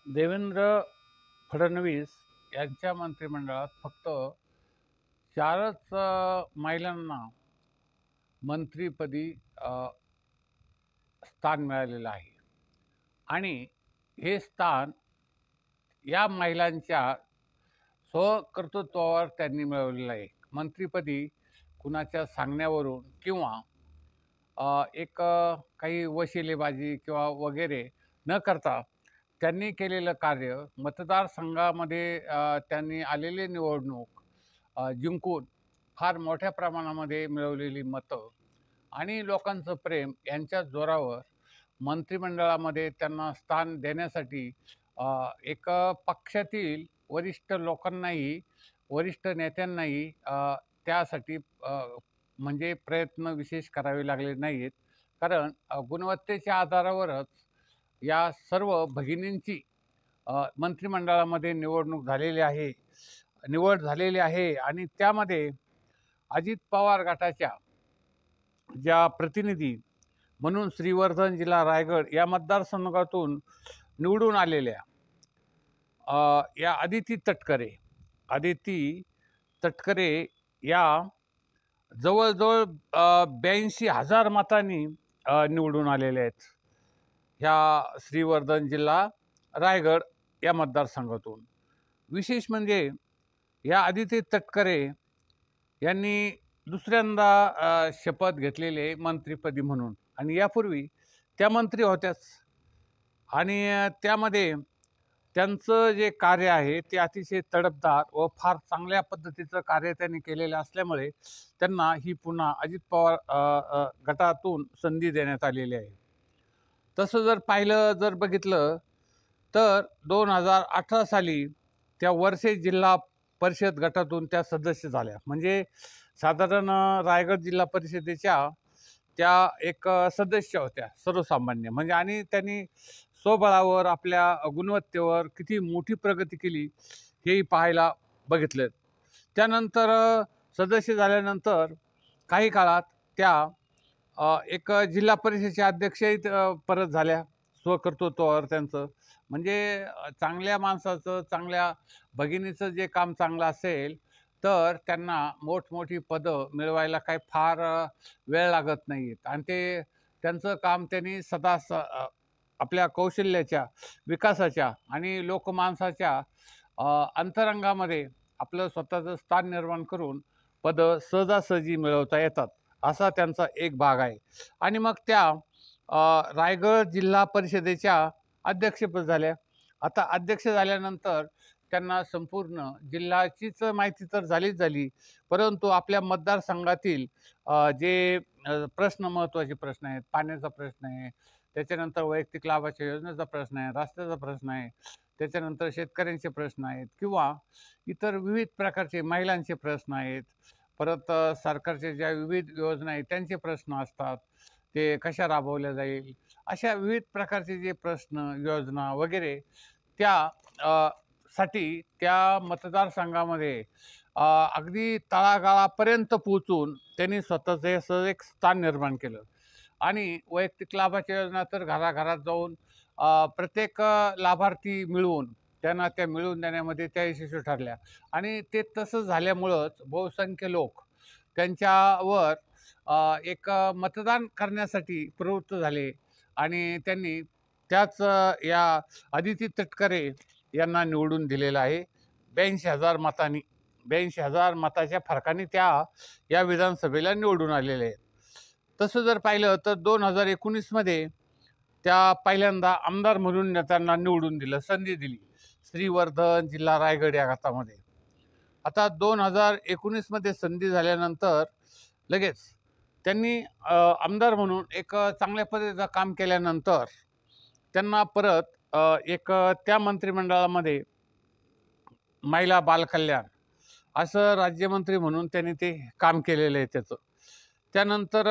देवेंद्र फडणवीस यांच्या मंत्रिमंडळात फक्त 4च महिलांना मंत्रिपदी स्थान मिळालेलं आहे आणि हे स्थान या महिलांच्या स्वकर्तृत्वावर त्यांनी मिळवलेलं आहे. मंत्रिपदी कुणाच्या सांगण्यावरून किंवा काही वशिलेबाजी किंवा वगैरे न करता त्यांनी केलेलं कार्य, मतदारसंघामध्ये त्यांनी आलेली निवडणूक जिंकून फार मोठ्या प्रमाणामध्ये मिळवलेली मतं आणि लोकांचं प्रेम यांच्या जोरावर मंत्रिमंडळामध्ये त्यांना स्थान देण्यासाठी एक पक्षातील वरिष्ठ लोकांनाही, वरिष्ठ नेत्यांनाही त्यासाठी म्हणजे प्रयत्न विशेष करावे लागले नाहीत. कारण गुणवत्तेच्या आधारावरच या सर्व भगिनींची मंत्रिमंडळामध्ये निवड झालेली आहे आणि त्यामध्ये अजित पवार गटाच्या ज्या प्रतिनिधी म्हणून श्रीवर्धन जिल्हा रायगड या मतदारसंघातून निवडून आलेल्या या अदिती तटकरे या जवळजवळ 82,000 मतांनी निवडून आलेले आहेत ह्या श्रीवर्धन जिल्हा रायगड या मतदारसंघातून. विशेष म्हणजे या अदिती तटकरे यांनी दुसऱ्यांदा शपथ घेतलेले मंत्रिपदी म्हणून, आणि यापूर्वी त्या मंत्री होत्याच. आणि त्यामध्ये त्यांचं जे कार्य आहे ते अतिशय तडफदार व फार चांगल्या पद्धतीचं कार्य त्यांनी केलेलं असल्यामुळे त्यांना ही पुन्हा अजित पवार गटातून संधी देण्यात आलेली आहे. तसं जर बघितलं तर 2018 साली त्या वर्षे जिल्हा परिषद गटातून त्या सदस्य झाल्या. म्हणजे साधारण रायगड जिल्हा परिषदेच्या त्या एक सदस्य होत्या सर्वसामान्य. म्हणजे आणि त्यांनी स्वबळावर आपल्या गुणवत्तेवर किती मोठी प्रगती केली हेही पाहायला बघितलं. त्यानंतर सदस्य झाल्यानंतर काही काळात त्या एक जिल्हा परिषदेच्या अध्यक्षही परत झाल्या स्वकर्तृत्वावर त्यांचं. म्हणजे चांगल्या माणसाचं, चांगल्या भगिनीचं जे काम चांगलं असेल तर त्यांना मोठमोठी पदं मिळवायला काही फार वेळ लागत नाहीत आणि त्यांचं काम त्यांनी सदा आपल्या कौशल्याच्या विकासाच्या आणि लोकमानसाच्या अंतरंगामध्ये आपलं स्वतःचं स्थान निर्माण करून पदं सहजासहजी मिळवता येतात, असा त्यांचा एक भाग आहे. आणि मग त्या रायगड जिल्हा परिषदेच्या अध्यक्षपद झाल्या. आता अध्यक्ष झाल्यानंतर त्यांना संपूर्ण जिल्ह्याचीच माहिती तर झाली, परंतु आपल्या मतदारसंघातील जे महत्त्वाचे प्रश्न आहेत, पाण्याचा प्रश्न आहे, त्याच्यानंतर वैयक्तिक लाभाच्या योजनेचा प्रश्न आहे, रस्त्याचा प्रश्न आहे, त्याच्यानंतर शेतकऱ्यांचे प्रश्न आहेत किंवा इतर विविध प्रकारचे महिलांचे प्रश्न आहेत, परत सरकारच्या ज्या विविध योजना आहेत त्यांचे प्रश्न असतात, ते कशा राबवल्या जाईल, अशा विविध प्रकारचे जे प्रश्न, योजना वगैरे त्या साठी त्या मतदारसंघामध्ये अगदी तळागाळापर्यंत पोहोचून त्यांनी स्वतःचं असं एक स्थान निर्माण केलं. आणि वैयक्तिक लाभाच्या योजना तर घराघरात जाऊन प्रत्येक लाभार्थी मिळवून त्यांना त्या मिळवून देण्यामध्ये त्या यशस्वी ठरल्या. आणि ते तसं झाल्यामुळंच बहुसंख्य लोक त्यांच्यावर एक मतदान करण्यासाठी प्रवृत्त झाले आणि त्यांनी त्याच या अदिती तटकरे यांना निवडून दिलेलं आहे 82,000 मतांनी. 82,000 मताच्या फरकाने या विधानसभेला निवडून आलेले आहेत. तसं जर पाहिलं तर 2019मध्ये त्या पहिल्यांदा आमदार म्हणून त्यांना निवडून दिलं, संधी दिली श्रीवर्धन जिल्हा रायगड या गटामध्ये. आता 2019मध्ये संधी झाल्यानंतर लगेच त्यांनी आमदार म्हणून एक चांगल्या पद्धतीचं काम केल्यानंतर त्यांना परत त्या मंत्रिमंडळामध्ये महिला बालकल्याण असं राज्यमंत्री म्हणून त्यांनी ते काम केलेलं आहे त्याचं. त्यानंतर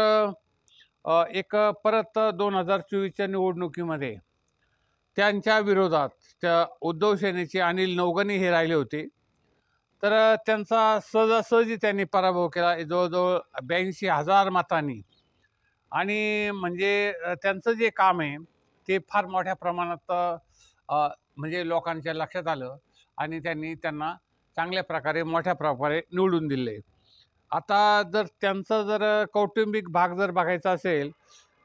परत 2024च्या निवडणुकीमध्ये त्यांच्या विरोधात त्या उद्धव सेनेचे अनिल नौगणे हे राहिले होते. तर त्यांचा सहजासहजी त्यांनी पराभव केला जवळजवळ 82,000 मतांनी. आणि म्हणजे त्यांचं जे काम आहे ते फार मोठ्या प्रमाणात म्हणजे लोकांच्या लक्षात आलं आणि त्यांनी त्यांना चांगल्या प्रकारे मोठ्या प्रकारे निवडून दिले. आता जर त्यांचा जर कौटुंबिक भाग जर बघायचा असेल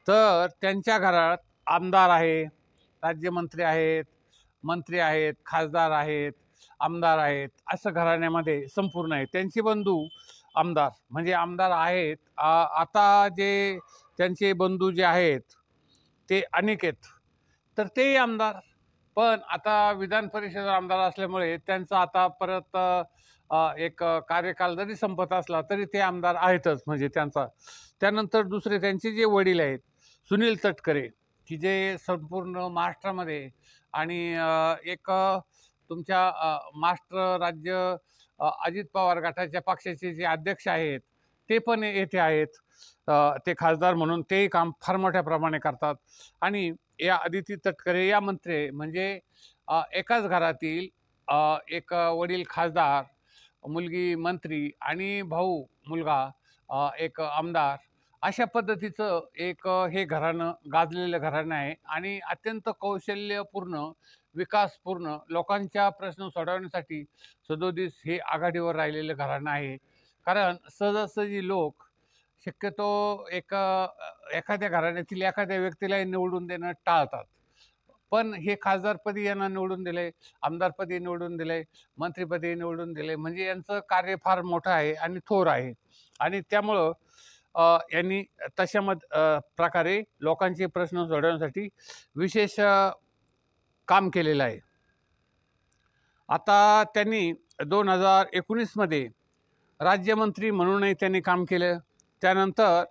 तर त्यांच्या घरात आमदार आहे, राज्यमंत्री आहेत, मंत्री आहेत, खासदार आहेत, आमदार आहेत, असं घराण्यामध्ये संपूर्ण आहे. त्यांचे बंधू आमदार म्हणजे आमदार आहेत. आता जे त्यांचे बंधू जे आहेत ते अनेक आहेत, तर तेही आमदार. पण आता विधान परिषद आमदार असल्यामुळे त्यांचा आता परत एक कार्यकाल जरी संपत असला तरी ते आमदार आहेतच म्हणजे त्यांचा. त्यानंतर दुसरे त्यांचे जे वडील आहेत सुनील तटकरे, की जे संपूर्ण महाराष्ट्रामध्ये आणि एक तुमच्या महाराष्ट्र राज्य अजित पवार गटाच्या पक्षाचे जे अध्यक्ष आहेत ते पण येथे आहेत. ते खासदार म्हणून तेही काम फार मोठ्या प्रमाणे करतात. आणि या अदिती तटकरे या मंत्री म्हणजे एकाच घरातील एक वडील खासदार, मुलगी मंत्री आणि भाऊ मुलगा एक आमदार, अशा पद्धतीचं एक हे घराणं गाजलेलं घराणं आहे. आणि अत्यंत कौशल्यपूर्ण, विकासपूर्ण, लोकांच्या प्रश्न सोडवण्यासाठी सदोदित हे आघाडीवर राहिलेलं घराणं आहे. कारण सहजासहजी लोक शक्यतो एखाद्या घराण्यातील एखाद्या व्यक्तीला निवडून देणं टाळतात. पण हे खासदारपदी यांना निवडून दिले, आमदारपदी निवडून दिले, मंत्रिपदी निवडून दिले, म्हणजे यांचं कार्य फार मोठं आहे आणि थोर आहे. आणि त्यामुळं यांनी तशा प्रकारे लोकांचे प्रश्न सोडवण्यासाठी विशेष काम केलेलं आहे. आता त्यांनी 2019मध्ये राज्यमंत्री म्हणूनही त्यांनी काम केलं. त्यानंतर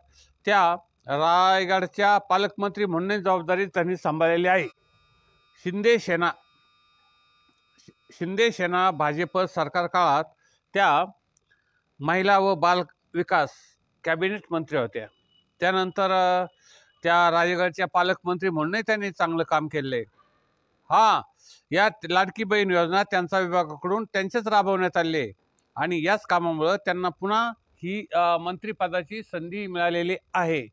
त्या रायगडच्या पालकमंत्री म्हणूनही जबाबदारी त्यांनी सांभाळलेली आहे. शिंदे सेना भाजप सरकार काळात त्या महिला व बाल विकास कॅबिनेट मंत्री होत्या. त्यानंतर त्या रायगडच्या पालकमंत्री म्हणूनही त्यांनी चांगलं काम केलं आहे. या लाडकी बहीण योजना त्यांच्या विभागाकडून त्यांच्याच राबवण्यात आली आहे आणि याच कामामुळं त्यांना पुन्हा ही मंत्रिपदाची संधी मिळालेली आहे.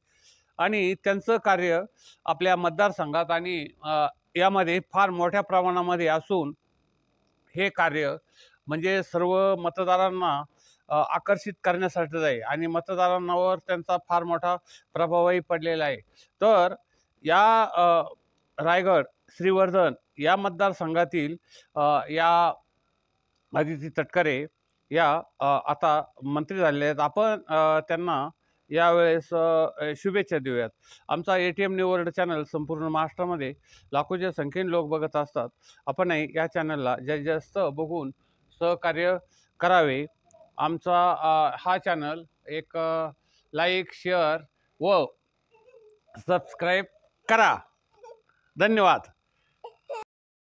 आणि त्यांचं कार्य आपल्या मतदारसंघात आणि यामध्ये फार मोठ्या प्रमाणामध्ये असून हे कार्य म्हणजे सर्व मतदारांना आकर्षित करण्यासाठीच आहे आणि मतदारांवर त्यांचा फार मोठा प्रभावही पडलेला आहे. तर या रायगड श्रीवर्धन या मतदारसंघातील या अदिती तटकरे या आता मंत्री झालेले आहेत. आपण त्यांना यावेळेस शुभेच्छा देऊयात. आमचा ATM न्यू वर्ल्ड चॅनल संपूर्ण महाराष्ट्रामध्ये लाखोच्या संख्येने लोक बघत असतात. आपणही या चॅनलला जास्तीत जास्त बघून सहकार्य करावे. आमचा हा चॅनल एक लाईक, शेअर व सबस्क्राईब करा. धन्यवाद.